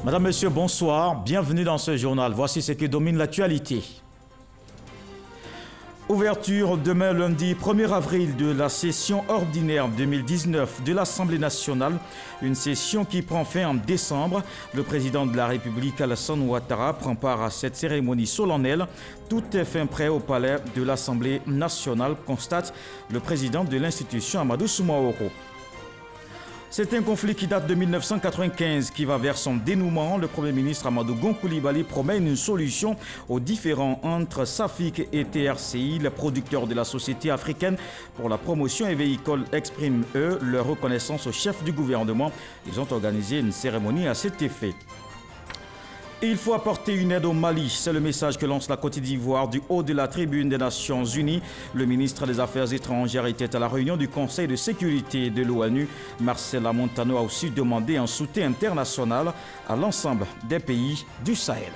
Madame, Monsieur, bonsoir. Bienvenue dans ce journal. Voici ce qui domine l'actualité. Ouverture demain lundi 1er avril de la session ordinaire 2019 de l'Assemblée nationale. Une session qui prend fin en décembre. Le président de la République, Alassane Ouattara, prend part à cette cérémonie solennelle. Tout est fin prêt au palais de l'Assemblée nationale, constate le président de l'institution, Amadou Soumaoro. C'est un conflit qui date de 1995 qui va vers son dénouement. Le Premier ministre Amadou Gon Coulibaly promet une solution aux différends entre SAFIC et TRCI. Les producteurs de la Société africaine pour la promotion et véhicule expriment, eux, leur reconnaissance au chef du gouvernement. Ils ont organisé une cérémonie à cet effet. Il faut apporter une aide au Mali. C'est le message que lance la Côte d'Ivoire du haut de la tribune des Nations Unies. Le ministre des Affaires étrangères était à la réunion du Conseil de sécurité de l'ONU. Marcela Montano a aussi demandé un soutien international à l'ensemble des pays du Sahel.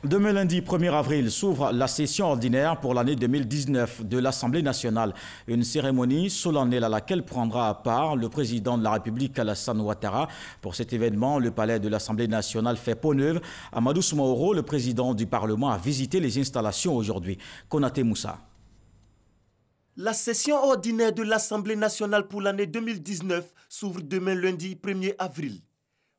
Demain lundi 1er avril s'ouvre la session ordinaire pour l'année 2019 de l'Assemblée nationale. Une cérémonie solennelle à laquelle prendra part le président de la République Alassane Ouattara. Pour cet événement, le palais de l'Assemblée nationale fait peau neuve. Amadou Soumaoro, le président du Parlement, a visité les installations aujourd'hui. Konaté Moussa. La session ordinaire de l'Assemblée nationale pour l'année 2019 s'ouvre demain lundi 1er avril.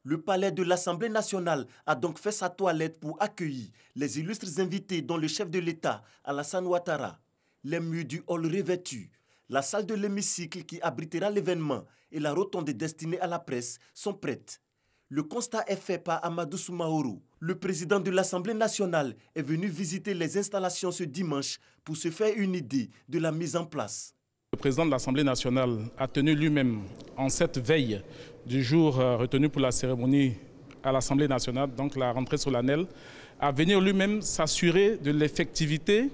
Le palais de l'Assemblée nationale a donc fait sa toilette pour accueillir les illustres invités dont le chef de l'État, Alassane Ouattara. Les murs du hall revêtus, la salle de l'hémicycle qui abritera l'événement et la rotonde destinée à la presse sont prêtes. Le constat est fait par Amadou Soumaoro. Le président de l'Assemblée nationale est venu visiter les installations ce dimanche pour se faire une idée de la mise en place. Le président de l'Assemblée nationale a tenu lui-même, en cette veille du jour retenu pour la cérémonie à l'Assemblée nationale, donc la rentrée solennelle, à venir lui-même s'assurer de l'effectivité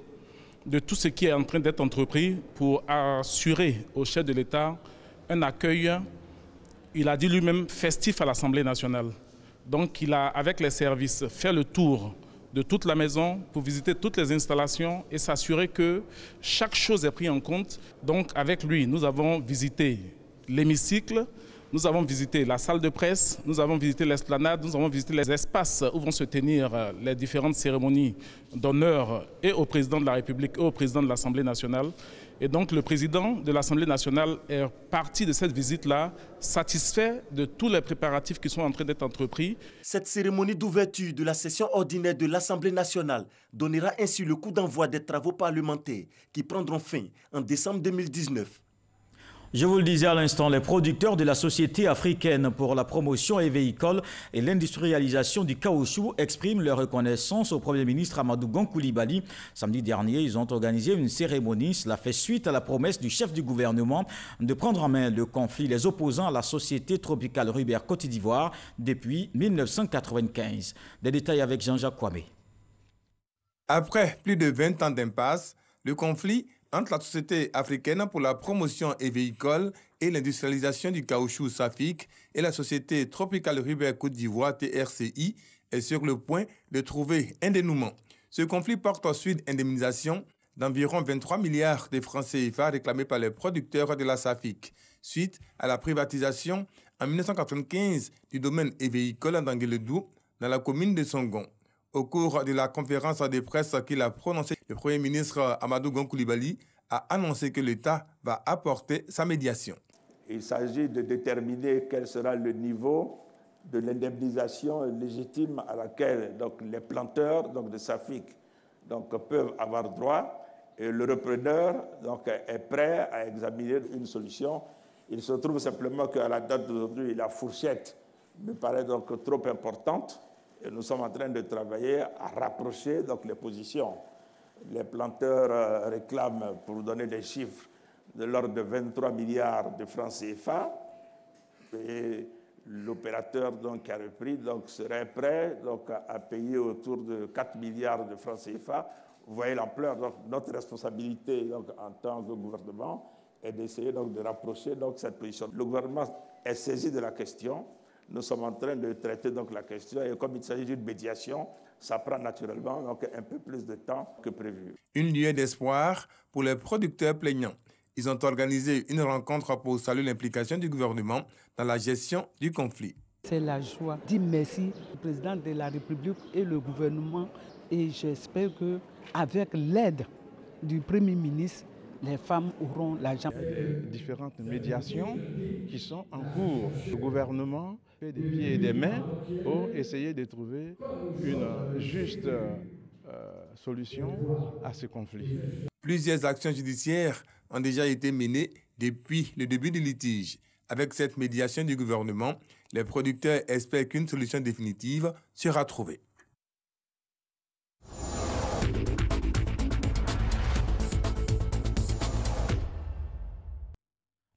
de tout ce qui est en train d'être entrepris pour assurer au chef de l'État un accueil, il a dit lui-même, festif à l'Assemblée nationale. Donc il a, avec les services, fait le tour de toute la maison pour visiter toutes les installations et s'assurer que chaque chose est prise en compte. Donc avec lui, nous avons visité l'hémicycle, nous avons visité la salle de presse, nous avons visité l'esplanade, nous avons visité les espaces où vont se tenir les différentes cérémonies d'honneur et au président de la République et au président de l'Assemblée nationale. Et donc le président de l'Assemblée nationale est parti de cette visite-là satisfait de tous les préparatifs qui sont en train d'être entrepris. Cette cérémonie d'ouverture de la session ordinaire de l'Assemblée nationale donnera ainsi le coup d'envoi des travaux parlementaires qui prendront fin en décembre 2019. Je vous le disais à l'instant, les producteurs de la Société africaine pour la promotion et véhicule et l'industrialisation du caoutchouc expriment leur reconnaissance au Premier ministre Amadou Gon Coulibaly. Samedi dernier, ils ont organisé une cérémonie. Cela fait suite à la promesse du chef du gouvernement de prendre en main le conflit les opposants à la Société tropicale Rubert Côte d'Ivoire depuis 1995. Des détails avec Jean-Jacques Kwame. Après plus de 20 ans d'impasse, le conflit entre la Société africaine pour la promotion et véhicule et l'industrialisation du caoutchouc SAFIC et la Société tropicale Rubert Côte d'Ivoire TRCI est sur le point de trouver un dénouement. Ce conflit porte ensuite indemnisation d'environ 23 milliards de francs CFA réclamés par les producteurs de la SAFIC, suite à la privatisation en 1995 du domaine et véhicule d'Anguéledou dans la commune de Songon. Au cours de la conférence de presse qu'il a prononcée, le Premier ministre Amadou Gon Coulibaly a annoncé que l'État va apporter sa médiation. Il s'agit de déterminer quel sera le niveau de l'indemnisation légitime à laquelle les planteurs de SAFIC peuvent avoir droit. Et le repreneur est prêt à examiner une solution. Il se trouve simplement qu'à la date d'aujourd'hui, la fourchette me paraît trop importante. Et nous sommes en train de travailler à rapprocher les positions. Les planteurs réclament, pour donner des chiffres, de l'ordre de 23 milliards de francs CFA. Et l'opérateur qui a repris serait prêt à payer autour de 4 milliards de francs CFA. Vous voyez l'ampleur. Notre responsabilité en tant que gouvernement est d'essayer de rapprocher cette position. Le gouvernement est saisi de la question. Nous sommes en train de traiter la question et comme il s'agit d'une médiation, ça prend naturellement un peu plus de temps que prévu. Une lueur d'espoir pour les producteurs plaignants. Ils ont organisé une rencontre pour saluer l'implication du gouvernement dans la gestion du conflit. C'est la joie. Dis merci au président de la République et le gouvernement. Et j'espère qu'avec l'aide du Premier ministre, les femmes auront l'argent. Différentes médiations qui sont en cours. Le gouvernement fait des pieds et des mains pour essayer de trouver une juste solution à ce conflit. Plusieurs actions judiciaires ont déjà été menées depuis le début du litige. Avec cette médiation du gouvernement, les producteurs espèrent qu'une solution définitive sera trouvée.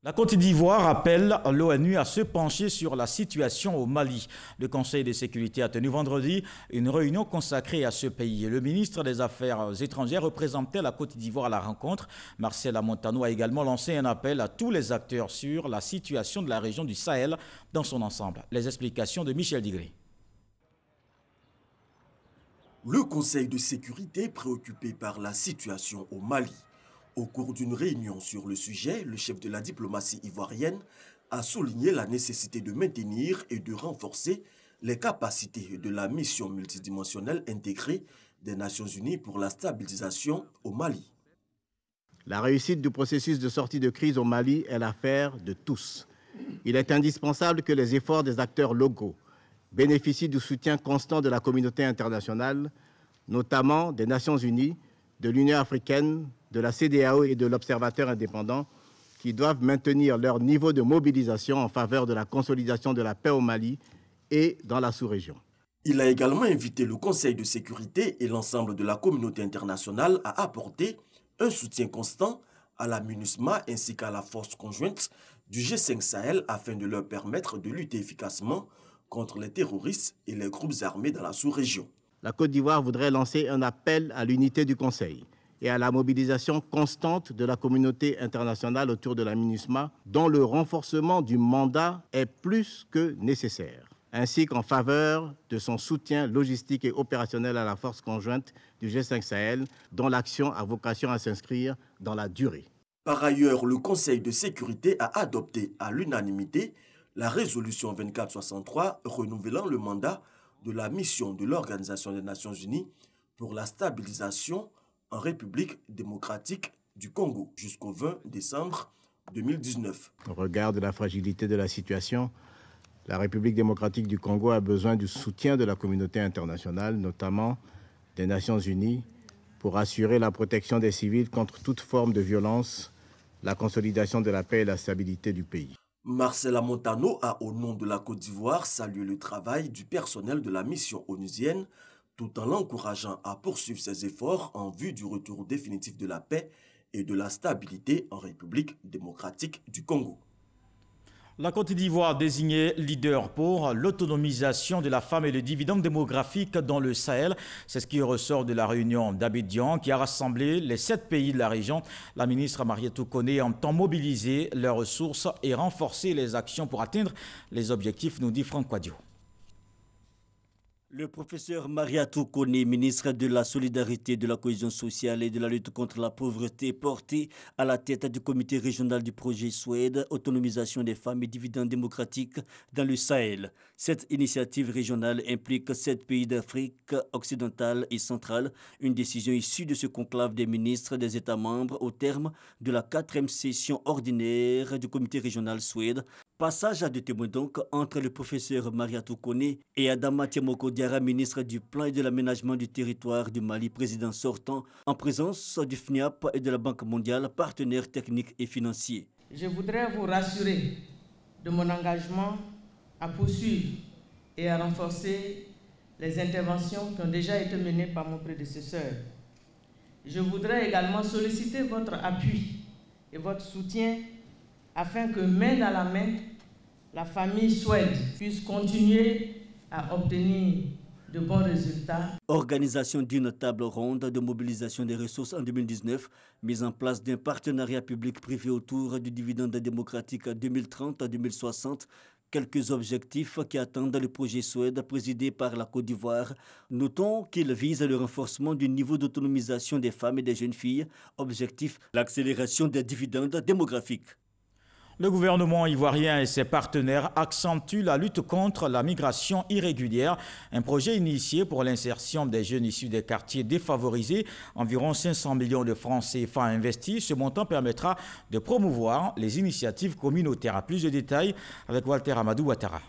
La Côte d'Ivoire appelle l'ONU à se pencher sur la situation au Mali. Le Conseil de sécurité a tenu vendredi une réunion consacrée à ce pays. Le ministre des Affaires étrangères représentait la Côte d'Ivoire à la rencontre. Marcel Montano a également lancé un appel à tous les acteurs sur la situation de la région du Sahel dans son ensemble. Les explications de Michel Digré. Le Conseil de sécurité préoccupé par la situation au Mali. Au cours d'une réunion sur le sujet, le chef de la diplomatie ivoirienne a souligné la nécessité de maintenir et de renforcer les capacités de la mission multidimensionnelle intégrée des Nations Unies pour la stabilisation au Mali. La réussite du processus de sortie de crise au Mali est l'affaire de tous. Il est indispensable que les efforts des acteurs locaux bénéficient du soutien constant de la communauté internationale, notamment des Nations Unies, de l'Union africaine, de la CEDEAO et de l'Observateur indépendant, qui doivent maintenir leur niveau de mobilisation en faveur de la consolidation de la paix au Mali et dans la sous-région. Il a également invité le Conseil de sécurité et l'ensemble de la communauté internationale à apporter un soutien constant à la MINUSMA ainsi qu'à la force conjointe du G5 Sahel afin de leur permettre de lutter efficacement contre les terroristes et les groupes armés dans la sous-région. La Côte d'Ivoire voudrait lancer un appel à l'unité du Conseil et à la mobilisation constante de la communauté internationale autour de la MINUSMA, dont le renforcement du mandat est plus que nécessaire, ainsi qu'en faveur de son soutien logistique et opérationnel à la force conjointe du G5 Sahel, dont l'action a vocation à s'inscrire dans la durée. Par ailleurs, le Conseil de sécurité a adopté à l'unanimité la résolution 2463 renouvelant le mandat de la mission de l'Organisation des Nations Unies pour la stabilisation en République démocratique du Congo jusqu'au 20 décembre 2019. Au regard de la fragilité de la situation, la République démocratique du Congo a besoin du soutien de la communauté internationale, notamment des Nations Unies, pour assurer la protection des civils contre toute forme de violence, la consolidation de la paix et la stabilité du pays. Marcel Montano a, au nom de la Côte d'Ivoire, salué le travail du personnel de la mission onusienne, tout en l'encourageant à poursuivre ses efforts en vue du retour définitif de la paix et de la stabilité en République démocratique du Congo. La Côte d'Ivoire désignée leader pour l'autonomisation de la femme et le dividende démographique dans le Sahel. C'est ce qui ressort de la réunion d'Abidjan qui a rassemblé les 7 pays de la région. La ministre Mariétou Koné entend mobiliser leurs ressources et renforcer les actions pour atteindre les objectifs, nous dit Franck Quadio. Le professeur Mariétou Koné, ministre de la Solidarité, de la Cohésion sociale et de la lutte contre la pauvreté, porté à la tête du comité régional du projet Suède, autonomisation des femmes et dividendes démocratiques dans le Sahel. Cette initiative régionale implique 7 pays d'Afrique occidentale et centrale, une décision issue de ce conclave des ministres des États membres au terme de la 4e session ordinaire du comité régional Suède. Passage à deux témoins donc entre le professeur Mariétou Koné et Adama Tiemoko Diarra, ministre du Plan et de l'Aménagement du territoire du Mali, président sortant, en présence du FNIAP et de la Banque mondiale, partenaires techniques et financiers. Je voudrais vous rassurer de mon engagement à poursuivre et à renforcer les interventions qui ont déjà été menées par mon prédécesseur. Je voudrais également solliciter votre appui et votre soutien afin que, main dans la main, la famille Suède puisse continuer à obtenir de bons résultats. Organisation d'une table ronde de mobilisation des ressources en 2019, mise en place d'un partenariat public-privé autour du dividende démocratique 2030 à 2060, Quelques objectifs qui attendent le projet Suède présidé par la Côte d'Ivoire. Notons qu'il vise le renforcement du niveau d'autonomisation des femmes et des jeunes filles. Objectif, l'accélération des dividendes démographiques. Le gouvernement ivoirien et ses partenaires accentuent la lutte contre la migration irrégulière, un projet initié pour l'insertion des jeunes issus des quartiers défavorisés. Environ 500 millions de francs CFA investis. Ce montant permettra de promouvoir les initiatives communautaires. Plus de détails avec Walter Amadou Ouattara.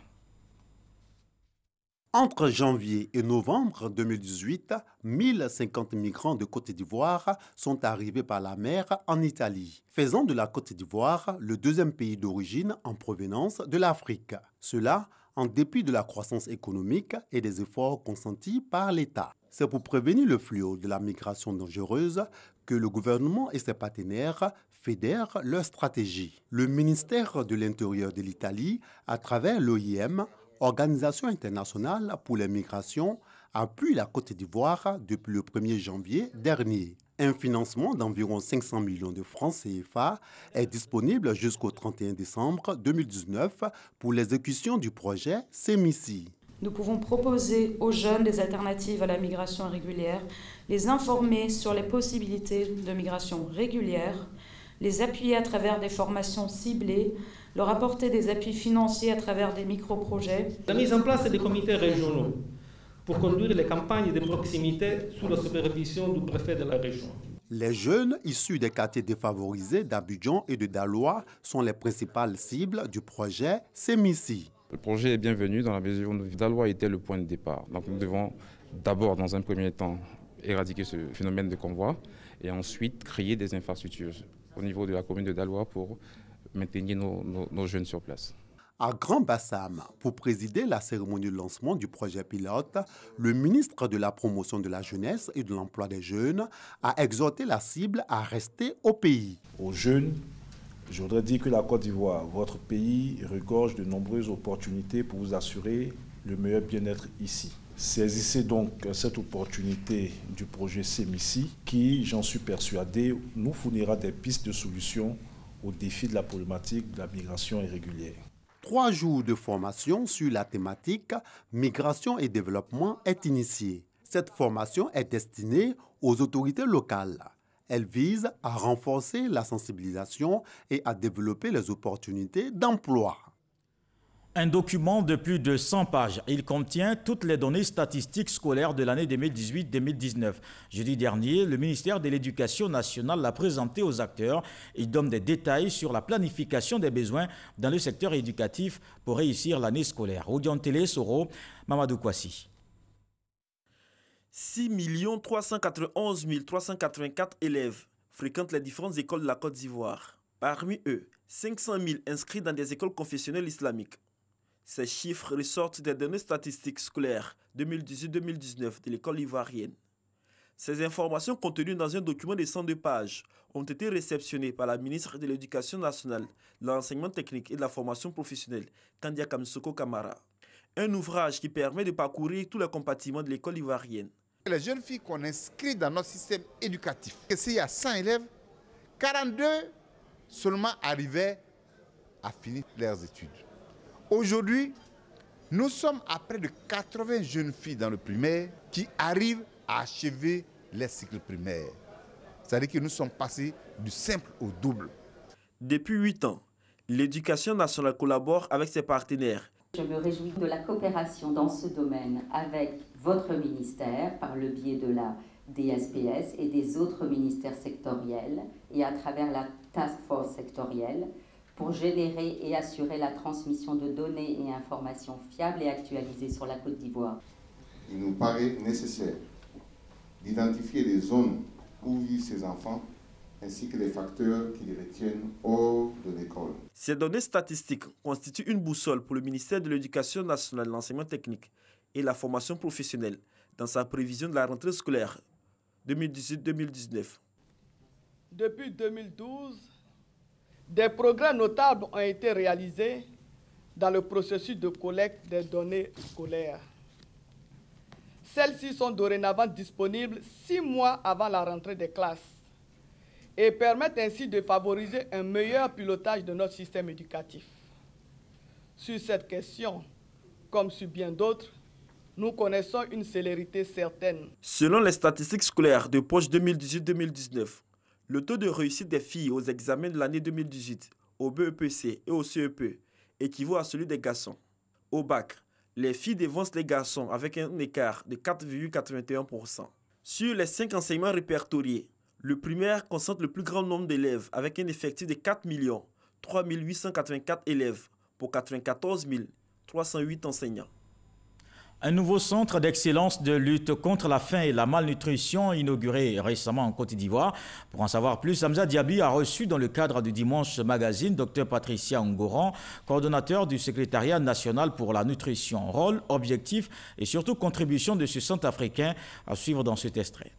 Entre janvier et novembre 2018, 1050 migrants de Côte d'Ivoire sont arrivés par la mer en Italie, faisant de la Côte d'Ivoire le deuxième pays d'origine en provenance de l'Afrique. Cela en dépit de la croissance économique et des efforts consentis par l'État. C'est pour prévenir le fléau de la migration dangereuse que le gouvernement et ses partenaires fédèrent leur stratégie. Le ministère de l'Intérieur de l'Italie, à travers l'OIM, Organisation internationale pour les migrations, appuie la Côte d'Ivoire depuis le 1er janvier dernier. Un financement d'environ 500 millions de francs CFA est disponible jusqu'au 31 décembre 2019 pour l'exécution du projet CEMICI. Nous pouvons proposer aux jeunes des alternatives à la migration irrégulière, les informer sur les possibilités de migration régulière, les appuyer à travers des formations ciblées, leur apporter des appuis financiers à travers des micro-projets. La mise en place des comités régionaux pour conduire les campagnes de proximité sous la supervision du préfet de la région. Les jeunes issus des quartiers défavorisés d'Abidjan et de Daloa sont les principales cibles du projet CEMICI. Le projet est bienvenu dans la mesure où Daloa était le point de départ. Donc nous devons d'abord, dans un premier temps, éradiquer ce phénomène de convoi et ensuite créer des infrastructures au niveau de la commune de Daloa pour maintenir nos jeunes sur place. À Grand Bassam, pour présider la cérémonie de lancement du projet pilote, le ministre de la Promotion de la Jeunesse et de l'Emploi des Jeunes a exhorté la cible à rester au pays. Aux jeunes, je voudrais dire que la Côte d'Ivoire, votre pays, regorge de nombreuses opportunités pour vous assurer le meilleur bien-être ici. Saisissez donc cette opportunité du projet CEMICI qui, j'en suis persuadé, nous fournira des pistes de solutions au défi de la problématique de la migration irrégulière. 3 jours de formation sur la thématique migration et développement est initiée. Cette formation est destinée aux autorités locales. Elle vise à renforcer la sensibilisation et à développer les opportunités d'emploi. Un document de plus de 100 pages. Il contient toutes les données statistiques scolaires de l'année 2018-2019. Jeudi dernier, le ministère de l'Éducation nationale l'a présenté aux acteurs. Il donne des détails sur la planification des besoins dans le secteur éducatif pour réussir l'année scolaire. Audion Télé, Soro, Mamadou Kouassi. 6 391 384 élèves fréquentent les différentes écoles de la Côte d'Ivoire. Parmi eux, 500 000 inscrits dans des écoles confessionnelles islamiques. Ces chiffres ressortent des données statistiques scolaires 2018-2019 de l'école ivoirienne. Ces informations contenues dans un document de 102 pages ont été réceptionnées par la ministre de l'Éducation nationale, de l'enseignement technique et de la formation professionnelle, Kandia Kamsoko Kamara. Un ouvrage qui permet de parcourir tous les compartiments de l'école ivoirienne. Les jeunes filles qu'on inscrit dans notre système éducatif, s'il y a 100 élèves, 42 seulement arrivaient à finir leurs études. Aujourd'hui, nous sommes à près de 80 jeunes filles dans le primaire qui arrivent à achever les cycles primaires. C'est-à-dire que nous sommes passés du simple au double. Depuis 8 ans, l'Éducation nationale collabore avec ses partenaires. Je me réjouis de la coopération dans ce domaine avec votre ministère par le biais de la DSPS et des autres ministères sectoriels et à travers la task force sectorielle pour générer et assurer la transmission de données et informations fiables et actualisées sur la Côte d'Ivoire. Il nous paraît nécessaire d'identifier les zones où vivent ces enfants ainsi que les facteurs qui les retiennent hors de l'école. Ces données statistiques constituent une boussole pour le ministère de l'Éducation nationale, de l'enseignement technique et de la formation professionnelle dans sa prévision de la rentrée scolaire 2018-2019. Depuis 2012, des progrès notables ont été réalisés dans le processus de collecte des données scolaires. Celles-ci sont dorénavant disponibles 6 mois avant la rentrée des classes et permettent ainsi de favoriser un meilleur pilotage de notre système éducatif. Sur cette question, comme sur bien d'autres, nous connaissons une célérité certaine. Selon les statistiques scolaires de poche 2018-2019, le taux de réussite des filles aux examens de l'année 2018 au BEPC et au CEP équivaut à celui des garçons. Au bac, les filles devancent les garçons avec un écart de 4,81%. Sur les 5 enseignements répertoriés, le primaire concentre le plus grand nombre d'élèves avec un effectif de 4 3 884 élèves pour 94 308 enseignants. Un nouveau centre d'excellence de lutte contre la faim et la malnutrition inauguré récemment en Côte d'Ivoire. Pour en savoir plus, Hamza Diaby a reçu dans le cadre du Dimanche Magazine Dr Patricia Ngoran, coordonnateur du secrétariat national pour la nutrition. Rôle, objectif et surtout contribution de ce centre africain à suivre dans cet extrait.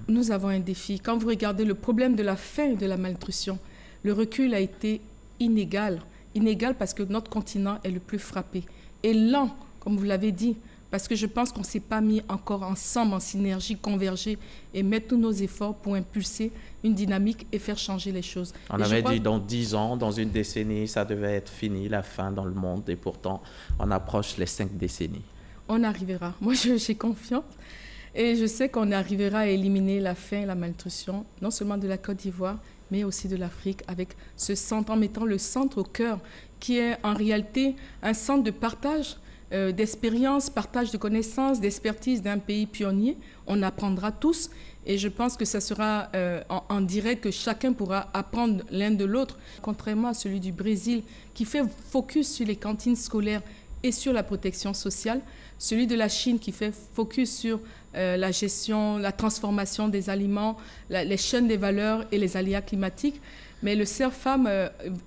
Nous avons un défi. Quand vous regardez le problème de la faim et de la malnutrition, le recul a été inégal. Inégal parce que notre continent est le plus frappé. Et lent, comme vous l'avez dit, parce que je pense qu'on ne s'est pas mis encore ensemble, en synergie, converger et mettre tous nos efforts pour impulser une dynamique et faire changer les choses. On avait dit dans 10 ans, dans une décennie, ça devait être fini, la faim dans le monde. Et pourtant, on approche les 5 décennies. On arrivera. Moi, j'ai confiance. Et je sais qu'on arrivera à éliminer la faim et la malnutrition, non seulement de la Côte d'Ivoire, mais aussi de l'Afrique, avec ce centre, en mettant le centre au cœur, qui est en réalité un centre de partage d'expérience, partage de connaissances, d'expertise d'un pays pionnier. On apprendra tous et je pense que ça sera en direct que chacun pourra apprendre l'un de l'autre, contrairement à celui du Brésil qui fait focus sur les cantines scolaires et sur la protection sociale, celui de la Chine qui fait focus sur la gestion, la transformation des aliments, les chaînes des valeurs et les aléas climatiques. Mais le CERFAM,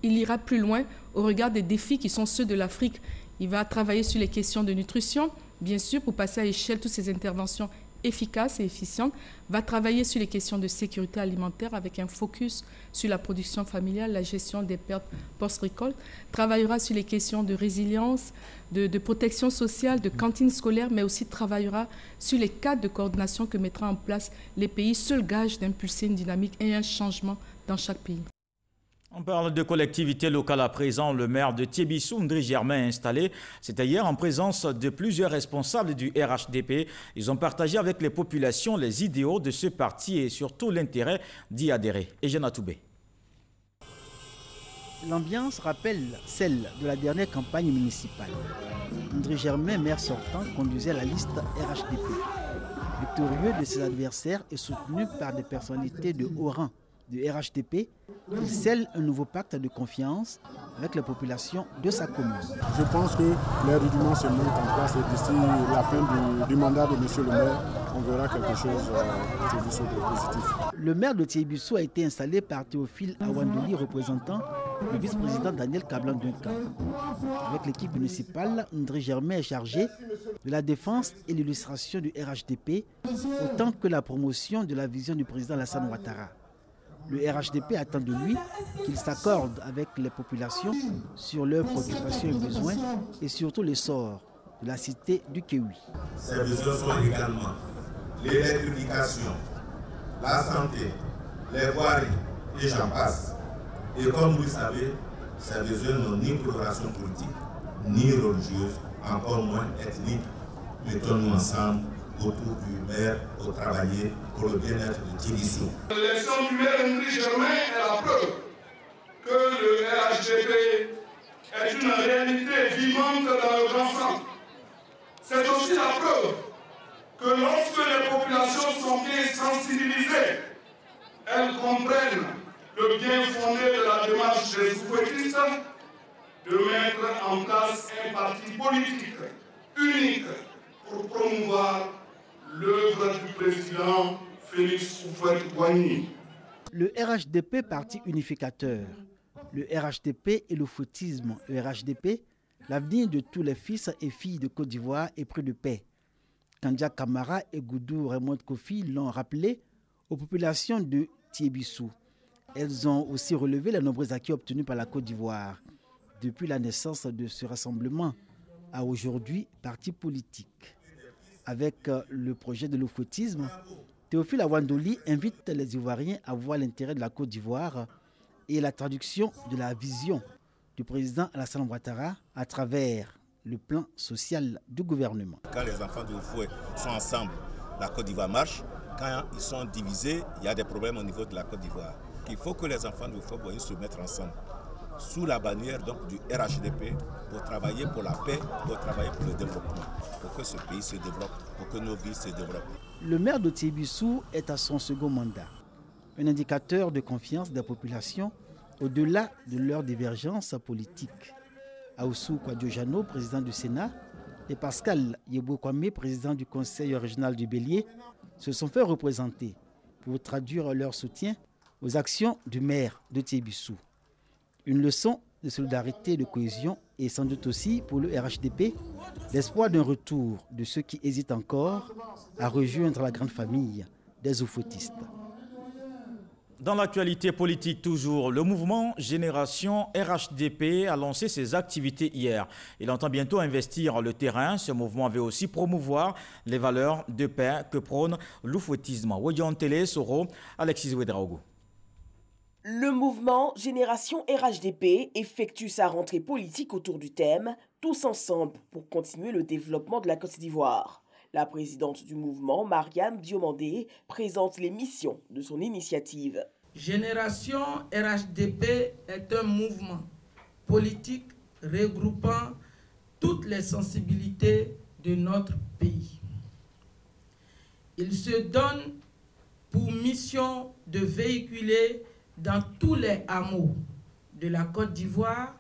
il ira plus loin au regard des défis qui sont ceux de l'Afrique. Il va travailler sur les questions de nutrition, bien sûr, pour passer à échelle toutes ces interventions efficaces et efficientes. Va travailler sur les questions de sécurité alimentaire avec un focus sur la production familiale, la gestion des pertes post-récolte. Travaillera sur les questions de résilience, de protection sociale, de cantine scolaire, mais aussi travaillera sur les cadres de coordination que mettra en place les pays, seul gage d'impulser une dynamique et un changement dans chaque pays. On parle de collectivités locales à présent. Le maire de Thiébissou, Ndri Germain, installé. C'était hier en présence de plusieurs responsables du RHDP. Ils ont partagé avec les populations les idéaux de ce parti et surtout l'intérêt d'y adhérer. Eugène Atoubé. L'ambiance rappelle celle de la dernière campagne municipale. Ndri Germain, maire sortant, conduisait la liste RHDP. Victorieux de ses adversaires et soutenu par des personnalités de haut rang du RHDP, il scelle un nouveau pacte de confiance avec la population de sa commune. Je pense que les rudiments se mettent en place et d'ici la fin du mandat de M. le maire, on verra quelque chose de positif. Le maire de Thiébissou a été installé par Théophile Awandouli, représentant le vice-président Daniel Kablan-Duncan. Avec l'équipe municipale, Ndri Germain est chargé de la défense et l'illustration du RHDP, autant que la promotion de la vision du président Alassane Ouattara. Le RHDP attend de lui qu'il s'accorde avec les populations sur leurs préoccupations et besoins et surtout l'essor de la cité du Kéoui. Ces besoins sont également l'électrification, la santé, les voiries et j'en passe. Et comme vous le savez, ces besoins n'ont ni coloration politique, ni religieuse, encore moins ethnique. Mettons-nous ensemble autour du maire pour travailler pour le bien-être de Thiébissou. L'élection du maire Ndri Germain est la preuve que le RHDP est une réalité vivante dans le grand centre. C'est aussi la preuve que lorsque les populations sont bien sensibilisées, elles comprennent le bien fondé de la démarche des souverainistes de mettre en place un parti politique unique pour promouvoir l'œuvre du président Félix Houphouët-Boigny. Le RHDP, parti unificateur. Le RHDP et le footisme. Le RHDP, l'avenir de tous les fils et filles de Côte d'Ivoire est pris de paix. Kandia Kamara et Goudou Raymond Kofi l'ont rappelé aux populations de Thiébissou. Elles ont aussi relevé les nombreux acquis obtenus par la Côte d'Ivoire. Depuis la naissance de ce rassemblement à aujourd'hui parti politique. Avec le projet de l'oufoutisme, Théophile Awandouli invite les Ivoiriens à voir l'intérêt de la Côte d'Ivoire et la traduction de la vision du président Alassane Ouattara à travers le plan social du gouvernement. Quand les enfants de Oufoué sont ensemble, la Côte d'Ivoire marche. Quand ils sont divisés, il y a des problèmes au niveau de la Côte d'Ivoire. Il faut que les enfants de Oufoué se mettent ensemble, sous la bannière donc, du RHDP, pour travailler pour la paix, pour travailler pour le développement, pour que ce pays se développe, pour que nos vies se développent. Le maire de Thiébissou est à son second mandat, un indicateur de confiance des populations au-delà de leurs divergences politiques. Aoussou Kouadiojano, président du Sénat, et Pascal Yeboukwame, président du Conseil régional du Bélier, se sont fait représenter pour traduire leur soutien aux actions du maire de Thiébissou. Une leçon de solidarité et de cohésion et sans doute aussi pour le RHDP, l'espoir d'un retour de ceux qui hésitent encore à rejoindre la grande famille des oufoutistes. Dans l'actualité politique toujours, le mouvement Génération RHDP a lancé ses activités hier. Il entend bientôt investir le terrain. Ce mouvement veut aussi promouvoir les valeurs de paix que prône l'oufoutisme. Wodion Télé, Soro, Alexis Ouedraogo. Le mouvement Génération RHDP effectue sa rentrée politique autour du thème « Tous ensemble pour continuer le développement de la Côte d'Ivoire ». La présidente du mouvement, Mariam Diomandé, présente les missions de son initiative. Génération RHDP est un mouvement politique regroupant toutes les sensibilités de notre pays. Il se donne pour mission de véhiculer dans tous les hameaux de la Côte d'Ivoire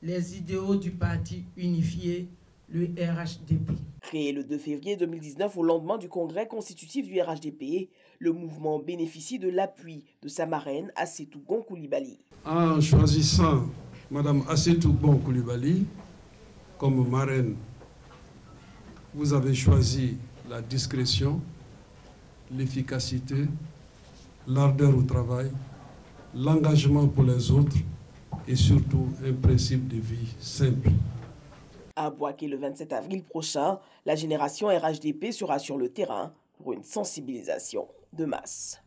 les idéaux du parti unifié, le RHDP. Créé le 2 février 2019 au lendemain du congrès constitutif du RHDP, le mouvement bénéficie de l'appui de sa marraine Assetou Gon Coulibaly. En choisissant Mme Assetou Gon Coulibaly comme marraine, vous avez choisi la discrétion, l'efficacité, l'ardeur au travail, l'engagement pour les autres et surtout un principe de vie simple. À Bouaké le 27 avril prochain, la génération RHDP sera sur le terrain pour une sensibilisation de masse.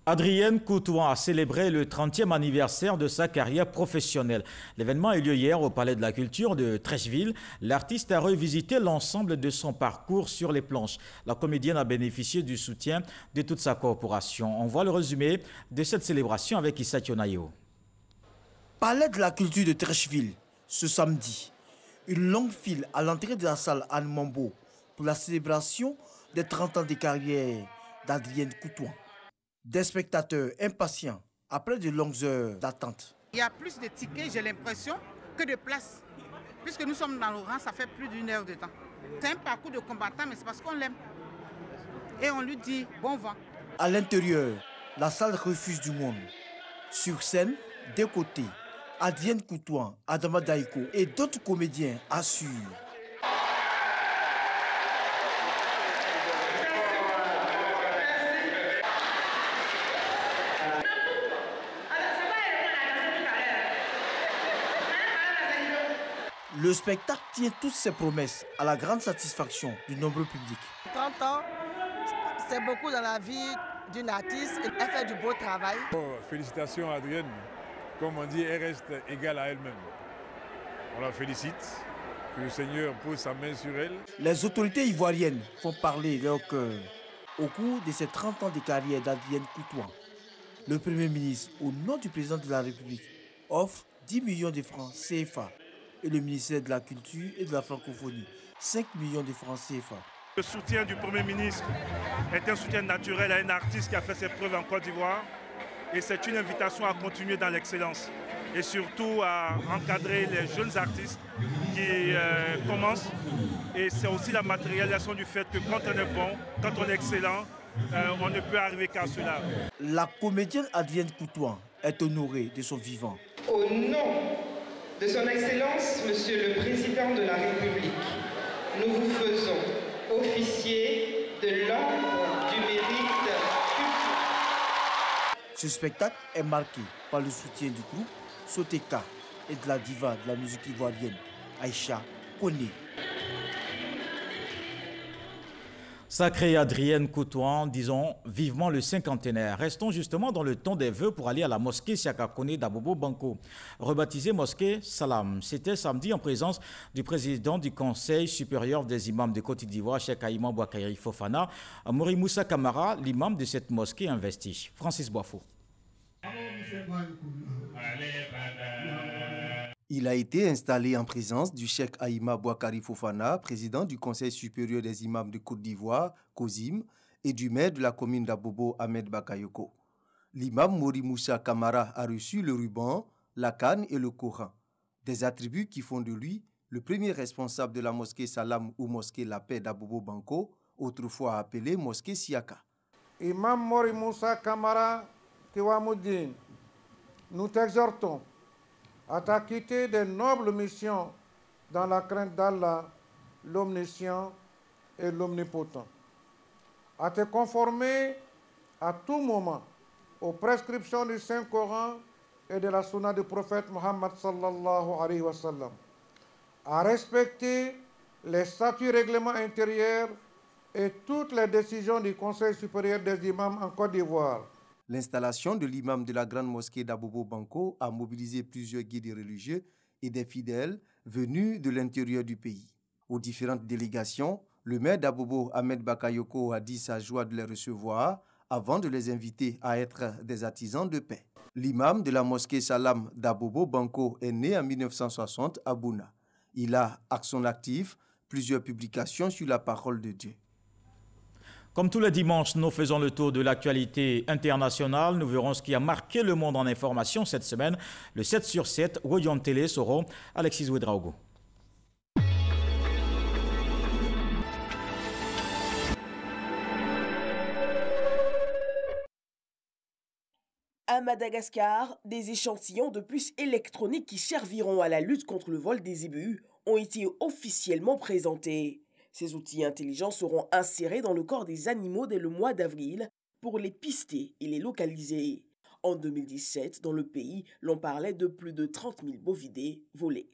Adrienne Coutouan a célébré le 30e anniversaire de sa carrière professionnelle. L'événement a eu lieu hier au Palais de la Culture de Treichville. L'artiste a revisité l'ensemble de son parcours sur les planches. La comédienne a bénéficié du soutien de toute sa corporation. On voit le résumé de cette célébration avec Issa Tionayo. Palais de la Culture de Treichville, ce samedi. Une longue file à l'entrée de la salle Anne Mambo pour la célébration des 30 ans de carrière d'Adrienne Coutouan. Des spectateurs impatients après de longues heures d'attente. Il y a plus de tickets, j'ai l'impression, que de places. Puisque nous sommes dans le rang, ça fait plus d'1 heure de temps. C'est un parcours de combattant, mais c'est parce qu'on l'aime. Et on lui dit bon vent. À l'intérieur, la salle refuse du monde. Sur scène, des côtés, Adrienne Coutouan, Adama Daïko et d'autres comédiens assurent. Le spectacle tient toutes ses promesses à la grande satisfaction du nombreux public. 30 ans, c'est beaucoup dans la vie d'une artiste. Elle fait du beau travail. Félicitations à Adrienne. Comme on dit, elle reste égale à elle-même. On la félicite, que le Seigneur pose sa main sur elle. Les autorités ivoiriennes font parler leur cœur au cours de ces 30 ans de carrière d'Adrienne Coutouan. Le Premier ministre, au nom du président de la République, offre 10 millions de francs CFA et le ministère de la Culture et de la Francophonie, 5 millions de francs CFA. Le soutien du Premier ministre est un soutien naturel à un artiste qui a fait ses preuves en Côte d'Ivoire. Et c'est une invitation à continuer dans l'excellence et surtout à encadrer les jeunes artistes qui commencent. Et c'est aussi la matérialisation du fait que quand on est bon, quand on est excellent, on ne peut arriver qu'à cela. La comédienne Adrienne Coutouan est honorée de son vivant. Au nom de son Excellence, Monsieur le Président de la République, nous vous faisons officier de l'ordre du mérite. Ce spectacle est marqué par le soutien du groupe Soteka et de la diva de la musique ivoirienne, Aïcha Koné. Sacrée Adrienne Koutouan, disons vivement le cinquantenaire. Restons justement dans le ton des vœux pour aller à la mosquée Siaka Kone d'Abobo Banco, rebaptisée mosquée Salam. C'était samedi en présence du président du Conseil supérieur des imams de Côte d'Ivoire, Cheikh Aïma Bouakari Fofana, Mori Moussa Kamara, l'imam de cette mosquée investi. Francis Boifou. Il a été installé en présence du Cheikh Aïma Bouakari Fofana, président du Conseil supérieur des imams de Côte d'Ivoire, COSIM, et du maire de la commune d'Abobo, Ahmed Bakayoko. L'imam Mori Moussa Kamara a reçu le ruban, la canne et le Coran, des attributs qui font de lui le premier responsable de la mosquée Salam ou mosquée La Paix d'Abobo Banco, autrefois appelée mosquée Siaka. Imam Mori Moussa Kamara Kiwamoudine, nous t'exhortons à t'acquitter des nobles missions dans la crainte d'Allah, l'omniscient et l'omnipotent, à te conformer à tout moment aux prescriptions du Saint-Coran et de la sunna du prophète Mohammed sallallahu alayhi wa sallam, à respecter les statuts règlements intérieurs et toutes les décisions du Conseil supérieur des imams en Côte d'Ivoire. L'installation de l'imam de la grande mosquée d'Abobo Banco a mobilisé plusieurs guides religieux et des fidèles venus de l'intérieur du pays. Aux différentes délégations, le maire d'Abobo, Ahmed Bakayoko, a dit sa joie de les recevoir avant de les inviter à être des artisans de paix. L'imam de la mosquée Salam d'Abobo Banco est né en 1960 à Bouna. Il a, à son actif, plusieurs publications sur la parole de Dieu. Comme tous les dimanches, nous faisons le tour de l'actualité internationale. Nous verrons ce qui a marqué le monde en information cette semaine. Le 7 sur 7, Woyon Télé seront Alexis Ouedraogo. À Madagascar, des échantillons de puces électroniques qui serviront à la lutte contre le vol des zébus ont été officiellement présentés. Ces outils intelligents seront insérés dans le corps des animaux dès le mois d'avril pour les pister et les localiser. En 2017, dans le pays, l'on parlait de plus de 30 000 bovidés volés.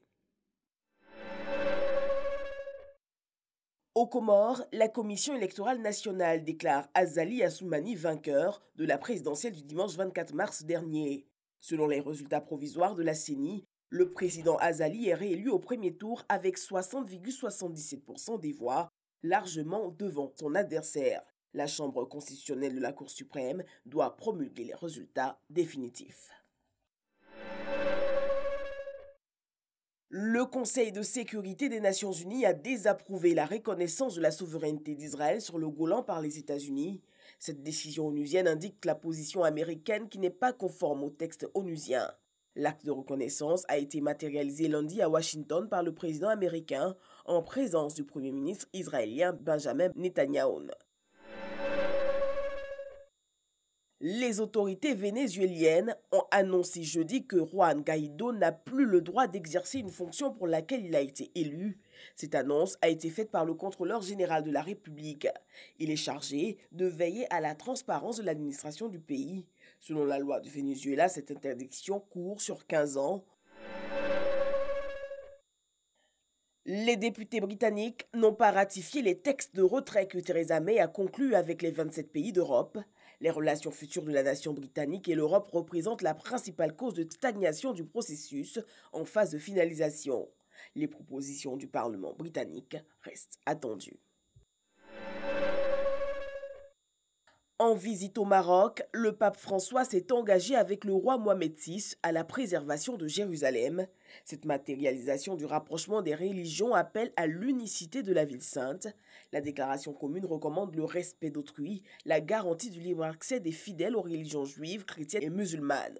Aux Comores, la Commission électorale nationale déclare Azali Assoumani vainqueur de la présidentielle du dimanche 24 mars dernier. Selon les résultats provisoires de la CENI, le président Azali est réélu au premier tour avec 60,77% des voix, largement devant son adversaire. La Chambre constitutionnelle de la Cour suprême doit promulguer les résultats définitifs. Le Conseil de sécurité des Nations Unies a désapprouvé la reconnaissance de la souveraineté d'Israël sur le Golan par les États-Unis. Cette décision onusienne indique la position américaine qui n'est pas conforme au texte onusien. L'acte de reconnaissance a été matérialisé lundi à Washington par le président américain en présence du premier ministre israélien Benjamin Netanyahou. Les autorités vénézuéliennes ont annoncé jeudi que Juan Guaidó n'a plus le droit d'exercer une fonction pour laquelle il a été élu. Cette annonce a été faite par le contrôleur général de la République. Il est chargé de veiller à la transparence de l'administration du pays. Selon la loi du Venezuela, cette interdiction court sur 15 ans. Les députés britanniques n'ont pas ratifié les textes de retrait que Theresa May a conclus avec les 27 pays d'Europe. Les relations futures de la nation britannique et l'Europe représentent la principale cause de stagnation du processus en phase de finalisation. Les propositions du Parlement britannique restent attendues. En visite au Maroc, le pape François s'est engagé avec le roi Mohamed VI à la préservation de Jérusalem. Cette matérialisation du rapprochement des religions appelle à l'unicité de la ville sainte. La déclaration commune recommande le respect d'autrui, la garantie du libre accès des fidèles aux religions juives, chrétiennes et musulmanes.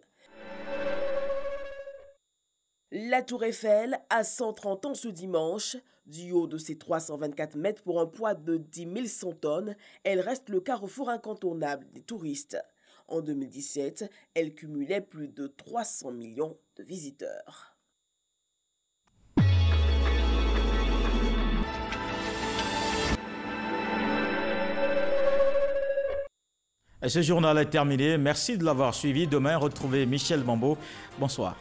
La Tour Eiffel a 130 ans ce dimanche. Du haut de ses 324 mètres pour un poids de 10 100 tonnes, elle reste le carrefour incontournable des touristes. En 2017, elle cumulait plus de 300 millions de visiteurs. Et ce journal est terminé. Merci de l'avoir suivi. Demain, retrouvez Michel Bambo. Bonsoir.